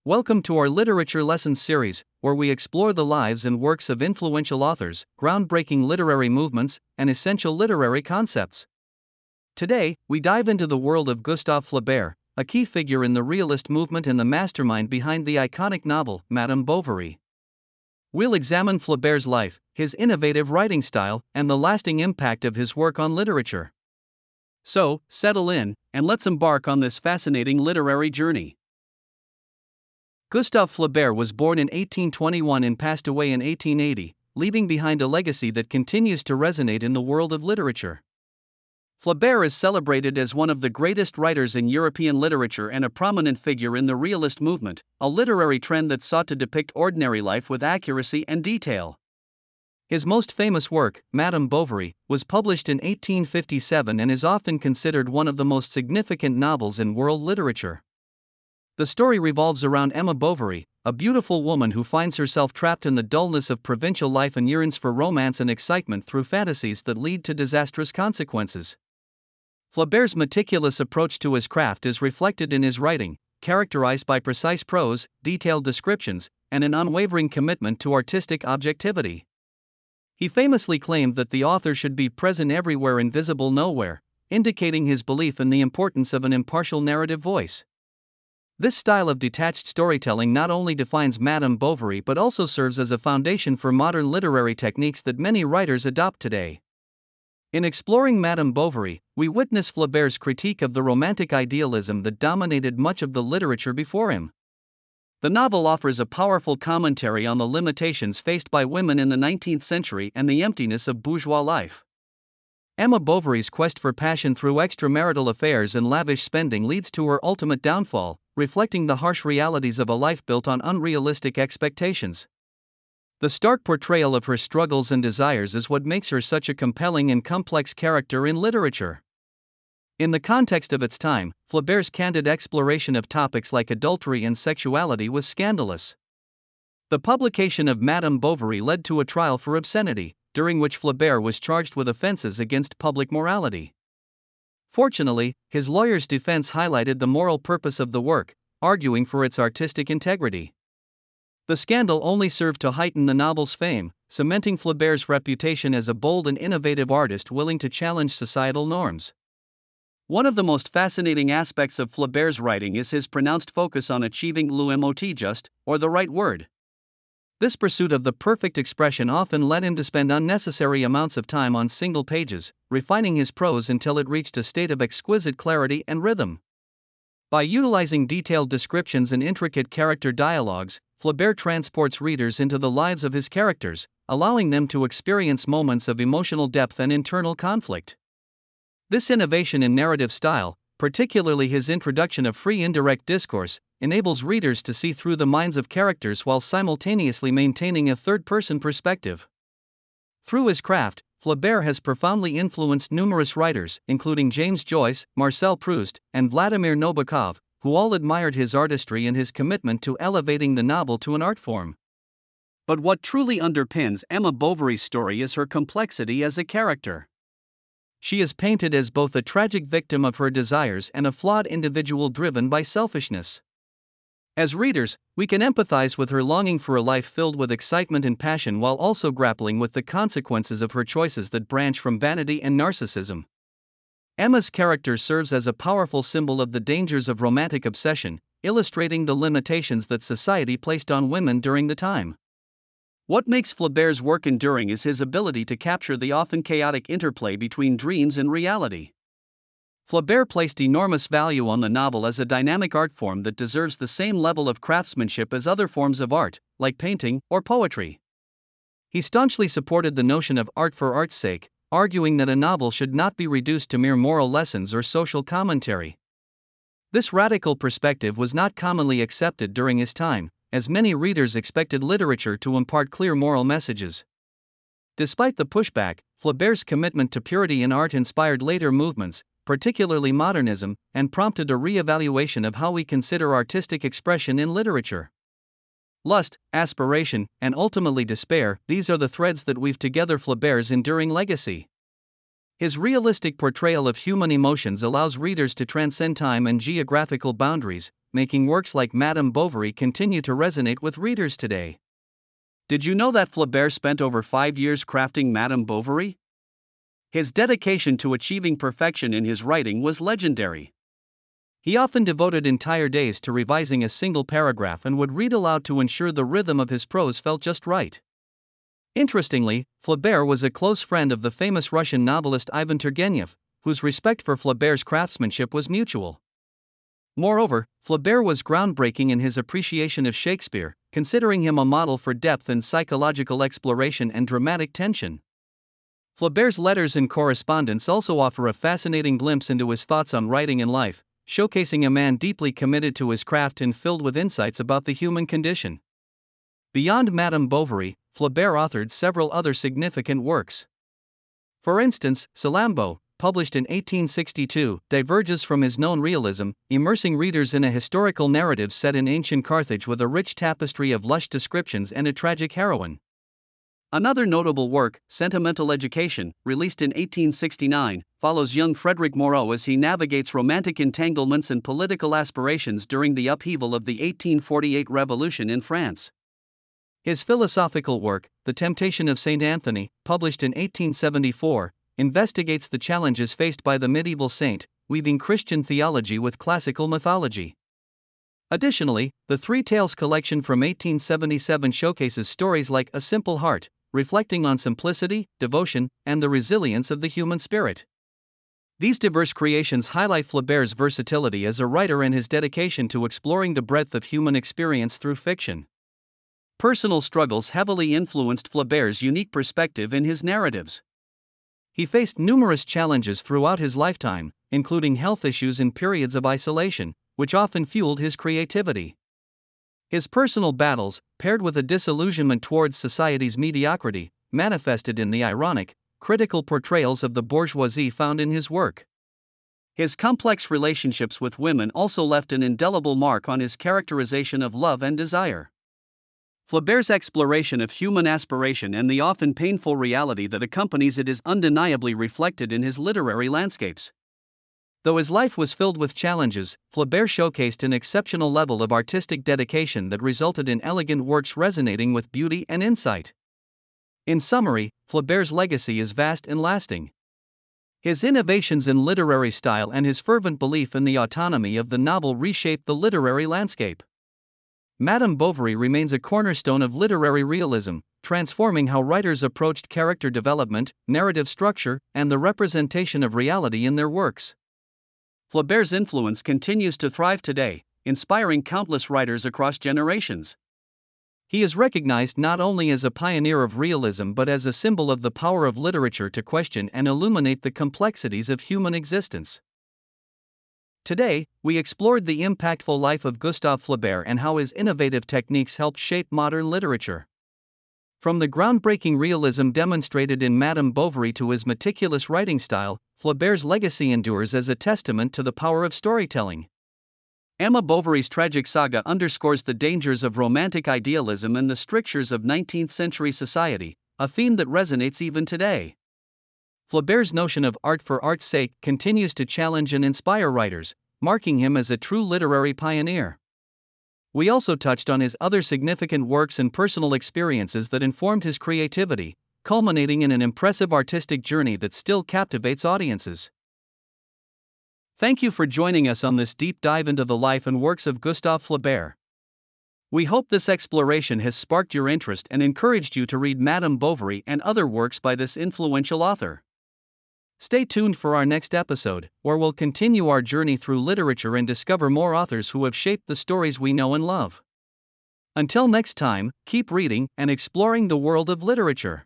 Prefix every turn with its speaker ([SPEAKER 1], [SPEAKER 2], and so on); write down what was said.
[SPEAKER 1] Welcome to our Literature Lessons series, where we explore the lives and works of influential authors, groundbreaking literary movements, and essential literary concepts. Today, we dive into the world of Gustave Flaubert, a key figure in the realist movement and the mastermind behind the iconic novel, Madame Bovary. We'll examine Flaubert's life, his innovative writing style, and the lasting impact of his work on literature. So, settle in, and let's embark on this fascinating literary journey. Gustave Flaubert was born in 1821 and passed away in 1880, leaving behind a legacy that continues to resonate in the world of literature. Flaubert is celebrated as one of the greatest writers in European literature and a prominent figure in the realist movement, a literary trend that sought to depict ordinary life with accuracy and detail. His most famous work, Madame Bovary, was published in 1857 and is often considered one of the most significant novels in world literature. The story revolves around Emma Bovary, a beautiful woman who finds herself trapped in the dullness of provincial life and yearns for romance and excitement through fantasies that lead to disastrous consequences. Flaubert's meticulous approach to his craft is reflected in his writing, characterized by precise prose, detailed descriptions, and an unwavering commitment to artistic objectivity. He famously claimed that the author should be present everywhere and visible nowhere, indicating his belief in the importance of an impartial narrative voice. This style of detached storytelling not only defines Madame Bovary but also serves as a foundation for modern literary techniques that many writers adopt today. In exploring Madame Bovary, we witness Flaubert's critique of the romantic idealism that dominated much of the literature before him. The novel offers a powerful commentary on the limitations faced by women in the 19th century and the emptiness of bourgeois life. Emma Bovary's quest for passion through extramarital affairs and lavish spending leads to her ultimate downfall, reflecting the harsh realities of a life built on unrealistic expectations. The stark portrayal of her struggles and desires is what makes her such a compelling and complex character in literature. In the context of its time, Flaubert's candid exploration of topics like adultery and sexuality was scandalous. The publication of Madame Bovary led to a trial for obscenity, during which Flaubert was charged with offenses against public morality. Fortunately, his lawyer's defense highlighted the moral purpose of the work, arguing for its artistic integrity. The scandal only served to heighten the novel's fame, cementing Flaubert's reputation as a bold and innovative artist willing to challenge societal norms. One of the most fascinating aspects of Flaubert's writing is his pronounced focus on achieving le mot juste, or the right word. This pursuit of the perfect expression often led him to spend unnecessary amounts of time on single pages, refining his prose until it reached a state of exquisite clarity and rhythm. By utilizing detailed descriptions and intricate character dialogues, Flaubert transports readers into the lives of his characters, allowing them to experience moments of emotional depth and internal conflict. This innovation in narrative style, particularly his introduction of free indirect discourse, enables readers to see through the minds of characters while simultaneously maintaining a third-person perspective. Through his craft, Flaubert has profoundly influenced numerous writers, including James Joyce, Marcel Proust, and Vladimir Nabokov, who all admired his artistry and his commitment to elevating the novel to an art form. But what truly underpins Emma Bovary's story is her complexity as a character. She is painted as both a tragic victim of her desires and a flawed individual driven by selfishness. As readers, we can empathize with her longing for a life filled with excitement and passion while also grappling with the consequences of her choices that branch from vanity and narcissism. Emma's character serves as a powerful symbol of the dangers of romantic obsession, illustrating the limitations that society placed on women during the time. What makes Flaubert's work enduring is his ability to capture the often chaotic interplay between dreams and reality. Flaubert placed enormous value on the novel as a dynamic art form that deserves the same level of craftsmanship as other forms of art, like painting or poetry. He staunchly supported the notion of art for art's sake, arguing that a novel should not be reduced to mere moral lessons or social commentary. This radical perspective was not commonly accepted during his time, as many readers expected literature to impart clear moral messages. Despite the pushback, Flaubert's commitment to purity in art inspired later movements, particularly modernism, and prompted a re-evaluation of how we consider artistic expression in literature. Lust, aspiration, and ultimately despair, these are the threads that weave together Flaubert's enduring legacy. His realistic portrayal of human emotions allows readers to transcend time and geographical boundaries, making works like Madame Bovary continue to resonate with readers today. Did you know that Flaubert spent over 5 years crafting Madame Bovary? His dedication to achieving perfection in his writing was legendary. He often devoted entire days to revising a single paragraph and would read aloud to ensure the rhythm of his prose felt just right. Interestingly, Flaubert was a close friend of the famous Russian novelist Ivan Turgenev, whose respect for Flaubert's craftsmanship was mutual. Moreover, Flaubert was groundbreaking in his appreciation of Shakespeare, considering him a model for depth and psychological exploration and dramatic tension. Flaubert's letters and correspondence also offer a fascinating glimpse into his thoughts on writing and life, showcasing a man deeply committed to his craft and filled with insights about the human condition. Beyond Madame Bovary, Flaubert authored several other significant works. For instance, Salammbô, published in 1862, diverges from his known realism, immersing readers in a historical narrative set in ancient Carthage with a rich tapestry of lush descriptions and a tragic heroine. Another notable work, Sentimental Education, released in 1869, follows young Frédéric Moreau as he navigates romantic entanglements and political aspirations during the upheaval of the 1848 Revolution in France. His philosophical work, The Temptation of Saint Anthony, published in 1874, investigates the challenges faced by the medieval saint, weaving Christian theology with classical mythology. Additionally, the Three Tales collection from 1877 showcases stories like A Simple Heart, reflecting on simplicity, devotion, and the resilience of the human spirit. These diverse creations highlight Flaubert's versatility as a writer and his dedication to exploring the breadth of human experience through fiction. Personal struggles heavily influenced Flaubert's unique perspective in his narratives. He faced numerous challenges throughout his lifetime, including health issues and periods of isolation, which often fueled his creativity. His personal battles, paired with a disillusionment towards society's mediocrity, manifested in the ironic, critical portrayals of the bourgeoisie found in his work. His complex relationships with women also left an indelible mark on his characterization of love and desire. Flaubert's exploration of human aspiration and the often painful reality that accompanies it is undeniably reflected in his literary landscapes. Though his life was filled with challenges, Flaubert showcased an exceptional level of artistic dedication that resulted in elegant works resonating with beauty and insight. In summary, Flaubert's legacy is vast and lasting. His innovations in literary style and his fervent belief in the autonomy of the novel reshaped the literary landscape. Madame Bovary remains a cornerstone of literary realism, transforming how writers approached character development, narrative structure, and the representation of reality in their works. Flaubert's influence continues to thrive today, inspiring countless writers across generations. He is recognized not only as a pioneer of realism but as a symbol of the power of literature to question and illuminate the complexities of human existence. Today, we explored the impactful life of Gustave Flaubert and how his innovative techniques helped shape modern literature. From the groundbreaking realism demonstrated in Madame Bovary to his meticulous writing style, Flaubert's legacy endures as a testament to the power of storytelling. Emma Bovary's tragic saga underscores the dangers of romantic idealism and the strictures of 19th-century society, a theme that resonates even today. Flaubert's notion of art for art's sake continues to challenge and inspire writers, marking him as a true literary pioneer. We also touched on his other significant works and personal experiences that informed his creativity, culminating in an impressive artistic journey that still captivates audiences. Thank you for joining us on this deep dive into the life and works of Gustave Flaubert. We hope this exploration has sparked your interest and encouraged you to read Madame Bovary and other works by this influential author. Stay tuned for our next episode, where we'll continue our journey through literature and discover more authors who have shaped the stories we know and love. Until next time, keep reading and exploring the world of literature.